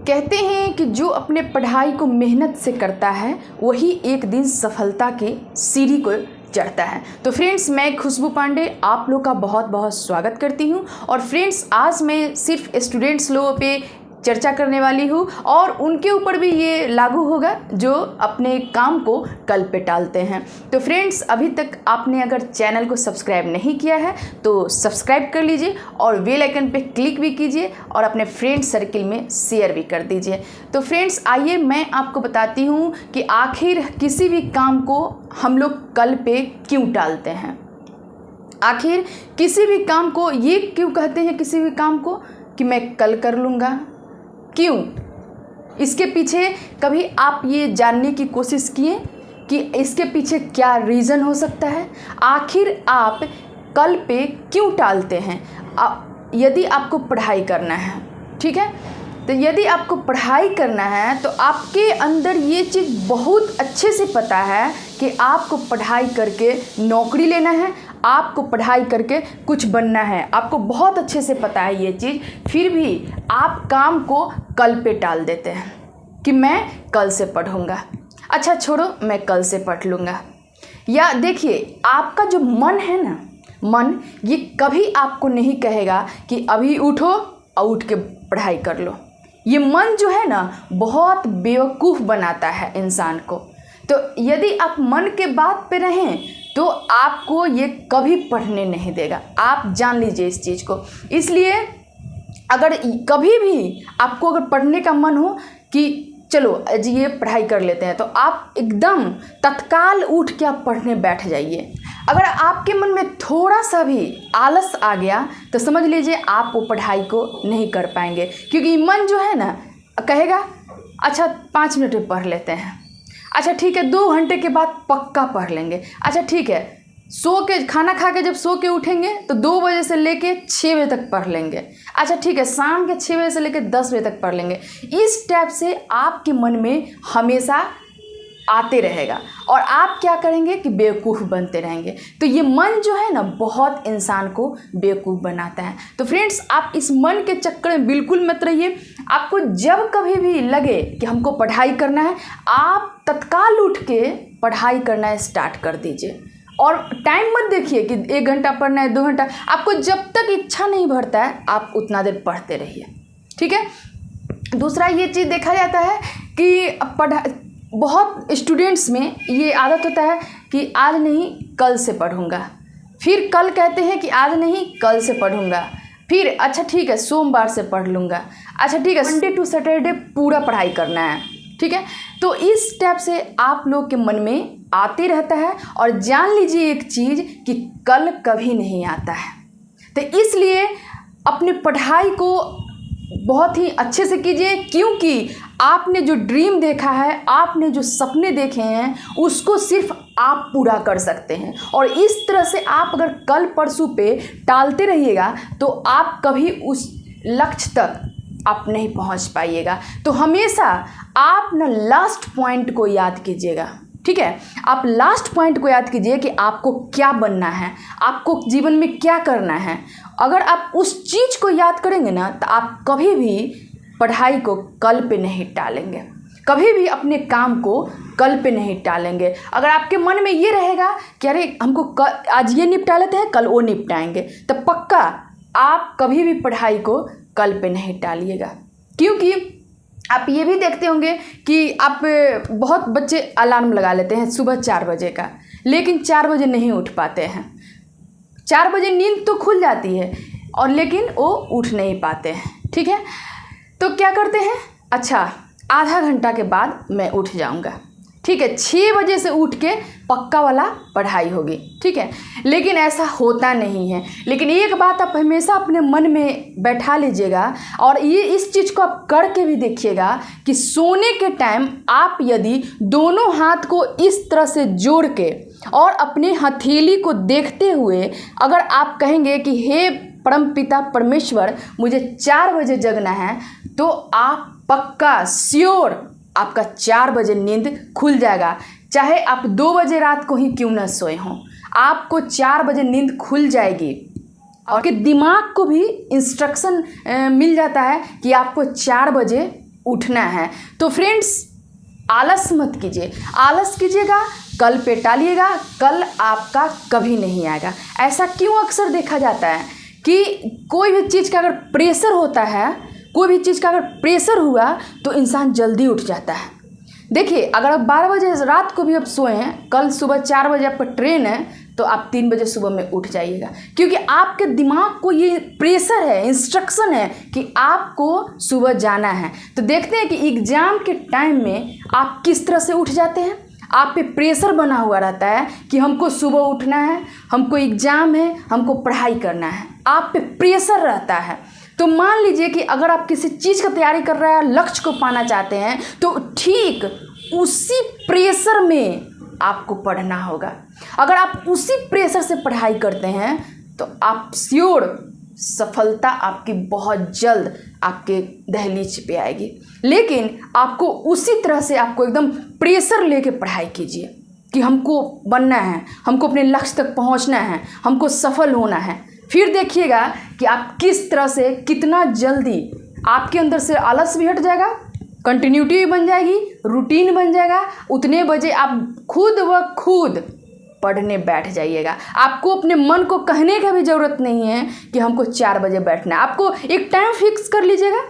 कहते हैं कि जो अपने पढ़ाई को मेहनत से करता है वही एक दिन सफलता की सीढ़ी को चढ़ता है। तो फ्रेंड्स, मैं खुशबू पांडे आप लोग का बहुत बहुत स्वागत करती हूं। और फ्रेंड्स, आज मैं सिर्फ स्टूडेंट्स लोगों पे चर्चा करने वाली हूँ और उनके ऊपर भी ये लागू होगा जो अपने काम को कल पे टालते हैं। तो फ्रेंड्स, अभी तक आपने अगर चैनल को सब्सक्राइब नहीं किया है तो सब्सक्राइब कर लीजिए और बेल आइकन पे क्लिक भी कीजिए और अपने फ्रेंड सर्किल में शेयर भी कर दीजिए। तो फ्रेंड्स, आइए मैं आपको बताती हूँ कि आखिर किसी भी काम को हम लोग कल पे क्यों टालते हैं। आखिर किसी भी काम को ये क्यों कहते हैं, किसी भी काम को कि मैं कल कर लूँगा, क्यों? इसके पीछे कभी आप ये जानने की कोशिश किए कि इसके पीछे क्या रीज़न हो सकता है? आखिर आप कल पे क्यों टालते हैं? यदि आपको पढ़ाई करना है, ठीक है, तो यदि आपको पढ़ाई करना है तो आपके अंदर ये चीज़ बहुत अच्छे से पता है कि आपको पढ़ाई करके नौकरी लेना है, आपको पढ़ाई करके कुछ बनना है, आपको बहुत अच्छे से पता है ये चीज़, फिर भी आप काम को कल पे टाल देते हैं कि मैं कल से पढ़ूंगा, अच्छा छोड़ो मैं कल से पढ़ लूँगा। या देखिए, आपका जो मन है ना, मन ये कभी आपको नहीं कहेगा कि अभी उठो और उठ के पढ़ाई कर लो। ये मन जो है ना बहुत बेवकूफ़ बनाता है इंसान को। तो यदि आप मन के बात पे रहें तो आपको ये कभी पढ़ने नहीं देगा, आप जान लीजिए इस चीज़ को। इसलिए अगर कभी भी आपको अगर पढ़ने का मन हो कि चलो जी ये पढ़ाई कर लेते हैं, तो आप एकदम तत्काल उठ के आप पढ़ने बैठ जाइए। अगर आपके मन में थोड़ा सा भी आलस आ गया तो समझ लीजिए आप वो पढ़ाई को नहीं कर पाएंगे, क्योंकि मन जो है ना कहेगा अच्छा 5 मिनट में पढ़ लेते हैं, अच्छा ठीक है 2 घंटे के बाद पक्का पढ़ लेंगे, अच्छा ठीक है सो के खाना खा के जब सो के उठेंगे तो 2 बजे से लेके 6 बजे तक पढ़ लेंगे, अच्छा ठीक है शाम के 6 बजे से लेके 10 बजे तक पढ़ लेंगे। इस टाइप से आपके मन में हमेशा आते रहेगा और आप क्या करेंगे कि बेवकूफ़ बनते रहेंगे। तो ये मन जो है ना बहुत इंसान को बेवकूफ़ बनाता है। तो फ्रेंड्स, आप इस मन के चक्कर में बिल्कुल मत रहिए। आपको जब कभी भी लगे कि हमको पढ़ाई करना है, आप तत्काल उठ के पढ़ाई करना स्टार्ट कर दीजिए और टाइम मत देखिए कि 1 घंटा पढ़ना है 2 घंटा, आपको जब तक इच्छा नहीं भरता है आप उतना देर पढ़ते रहिए, ठीक है। दूसरा ये चीज़ देखा जाता है कि बहुत स्टूडेंट्स में ये आदत होता है कि आज नहीं कल से पढ़ूंगा, फिर कल कहते हैं कि आज नहीं कल से पढ़ूंगा, फिर अच्छा ठीक है सोमवार से पढ़ लूँगा, अच्छा ठीक है संडे टू सैटरडे पूरा पढ़ाई करना है, ठीक है। तो इस टाइप से आप लोग के मन में आते रहता है और जान लीजिए एक चीज़ कि कल कभी नहीं आता है। तो इसलिए अपने पढ़ाई को बहुत ही अच्छे से कीजिए, क्योंकि आपने जो ड्रीम देखा है, आपने जो सपने देखे हैं, उसको सिर्फ आप पूरा कर सकते हैं। और इस तरह से आप अगर कल परसों पे टालते रहिएगा तो आप कभी उस लक्ष्य तक आप नहीं पहुंच पाइएगा। तो हमेशा आप ना लास्ट पॉइंट को याद कीजिएगा, ठीक है। आप लास्ट पॉइंट को याद कीजिए कि आपको क्या बनना है, आपको जीवन में क्या करना है। अगर आप उस चीज़ को याद करेंगे ना तो आप कभी भी पढ़ाई को कल पे नहीं टालेंगे, कभी भी अपने काम को कल पे नहीं टालेंगे। अगर आपके मन में ये रहेगा कि अरे हमको आज ये निपटा लेते हैं कल वो निपटाएंगे, तो पक्का आप कभी भी पढ़ाई को कल पे नहीं टालिएगा। क्योंकि आप ये भी देखते होंगे कि आप बहुत बच्चे अलार्म लगा लेते हैं सुबह 4 बजे का, लेकिन 4 बजे नहीं उठ पाते हैं। 4 बजे नींद तो खुल जाती है और लेकिन वो उठ नहीं पाते हैं, ठीक है। तो क्या करते हैं, अच्छा आधा घंटा के बाद मैं उठ जाऊंगा, ठीक है 6 बजे से उठ के पक्का वाला पढ़ाई होगी, ठीक है। लेकिन ऐसा होता नहीं है। लेकिन एक बात आप हमेशा अपने मन में बैठा लीजिएगा और ये इस चीज़ को आप करके भी देखिएगा कि सोने के टाइम आप यदि दोनों हाथ को इस तरह से जोड़ के और अपने हथेली को देखते हुए अगर आप कहेंगे कि हे परमपिता परमेश्वर मुझे 4 बजे जगना है, तो आप पक्का श्योर आपका 4 बजे नींद खुल जाएगा। चाहे आप 2 बजे रात को ही क्यों न सोए हों, आपको 4 बजे नींद खुल जाएगी। और कि दिमाग को भी इंस्ट्रक्शन मिल जाता है कि आपको 4 बजे उठना है। तो फ्रेंड्स आलस मत कीजिए, आलस कीजिएगा कल पे टालिएगा, कल आपका कभी नहीं आएगा। ऐसा क्यों अक्सर देखा जाता है कि कोई भी चीज़ का अगर प्रेशर होता है, कोई भी चीज़ का अगर प्रेशर हुआ तो इंसान जल्दी उठ जाता है। देखिए अगर आप 12 बजे रात को भी आप सोए हैं, कल सुबह 4 बजे आपका ट्रेन है तो आप 3 बजे सुबह में उठ जाइएगा, क्योंकि आपके दिमाग को ये प्रेशर है, इंस्ट्रक्शन है कि आपको सुबह जाना है। तो देखते हैं कि एग्ज़ाम के टाइम में आप किस तरह से उठ जाते हैं। आप पे प्रेशर बना हुआ रहता है कि हमको सुबह उठना है, हमको एग्ज़ाम है, हमको पढ़ाई करना है, आप पे प्रेशर रहता है। तो मान लीजिए कि अगर आप किसी चीज़ का तैयारी कर रहे हैं, लक्ष्य को पाना चाहते हैं, तो ठीक उसी प्रेशर में आपको पढ़ना होगा। अगर आप उसी प्रेशर से पढ़ाई करते हैं तो आप श्योर सफलता आपकी बहुत जल्द आपके दहलीज पे आएगी। लेकिन आपको उसी तरह से आपको एकदम प्रेशर लेके पढ़ाई कीजिए कि हमको बनना है, हमको अपने लक्ष्य तक पहुंचना है, हमको सफल होना है। फिर देखिएगा कि आप किस तरह से, कितना जल्दी आपके अंदर से आलस भी हट जाएगा, कंटिन्यूटी भी बन जाएगी, रूटीन बन जाएगा। उतने बजे आप खुद व खुद पढ़ने बैठ जाइएगा। आपको अपने मन को कहने का भी ज़रूरत नहीं है कि हमको 4 बजे बैठना है। आपको एक टाइम फिक्स कर लीजिएगा,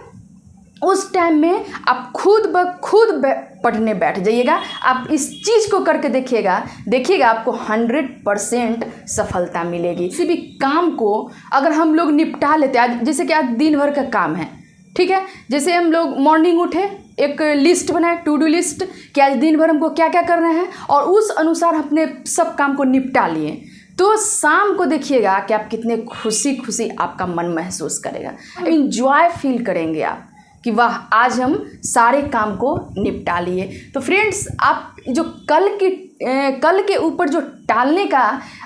उस टाइम में आप खुद ब खुद पढ़ने बैठ जाइएगा। आप इस चीज़ को करके देखिएगा आपको 100% सफलता मिलेगी। किसी भी काम को अगर हम लोग निपटा लेते हैं, जैसे कि आज दिन भर का काम है, ठीक है, जैसे हम लोग मॉर्निंग उठे, एक लिस्ट बनाए, टू डू लिस्ट कि आज दिन भर हमको क्या क्या करना है, और उस अनुसार अपने सब काम को निपटा लिए, तो शाम को देखिएगा कि आप कितने खुशी खुशी आपका मन महसूस करेगा, एंजॉय फील करेंगे आप कि वाह आज हम सारे काम को निपटा लिए। तो फ्रेंड्स आप जो कल के ऊपर जो टालने का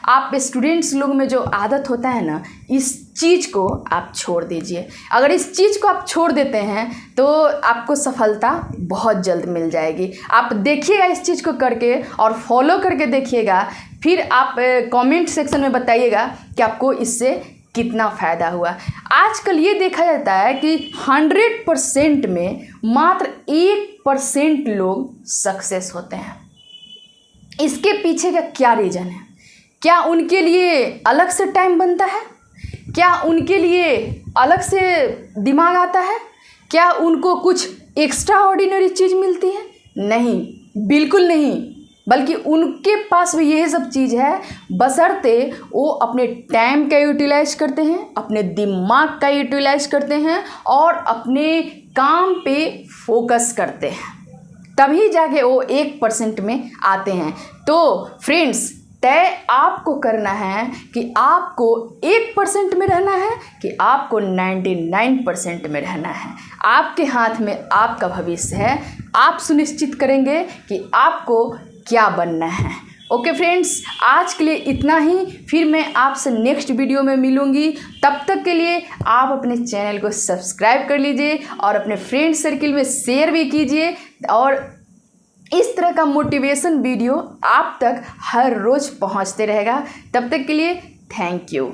आप स्टूडेंट्स लोग में जो आदत होता है ना, इस चीज़ को आप छोड़ दीजिए। अगर इस चीज़ को आप छोड़ देते हैं तो आपको सफलता बहुत जल्द मिल जाएगी। आप देखिएगा इस चीज़ को करके और फॉलो करके देखिएगा, फिर आप कमेंट सेक्शन में बताइएगा कि आपको इससे कितना फ़ायदा हुआ। आजकल ये देखा जाता है कि 100% में मात्र 1% लोग सक्सेस होते हैं। इसके पीछे का क्या रीज़न है? क्या उनके लिए अलग से टाइम बनता है? क्या उनके लिए अलग से दिमाग आता है? क्या उनको कुछ एक्स्ट्रा ऑर्डिनरी चीज़ मिलती है? नहीं, बिल्कुल नहीं, बल्कि उनके पास भी यही सब चीज़ है, बशर्ते वो अपने टाइम का यूटिलाइज करते हैं, अपने दिमाग का यूटिलाइज करते हैं और अपने काम पे फोकस करते हैं, तभी जाके वो 1% में आते हैं। तो फ्रेंड्स तय आपको करना है कि आपको 1% में रहना है कि आपको 99% में रहना है। आपके हाथ में आपका भविष्य है, आप सुनिश्चित करेंगे कि आपको क्या बनना है। ओके फ्रेंड्स, आज के लिए इतना ही, फिर मैं आपसे नेक्स्ट वीडियो में मिलूंगी। तब तक के लिए आप अपने चैनल को सब्सक्राइब कर लीजिए और अपने फ्रेंड सर्किल में शेयर भी कीजिए, और इस तरह का मोटिवेशन वीडियो आप तक हर रोज़ पहुंचते रहेगा। तब तक के लिए थैंक यू।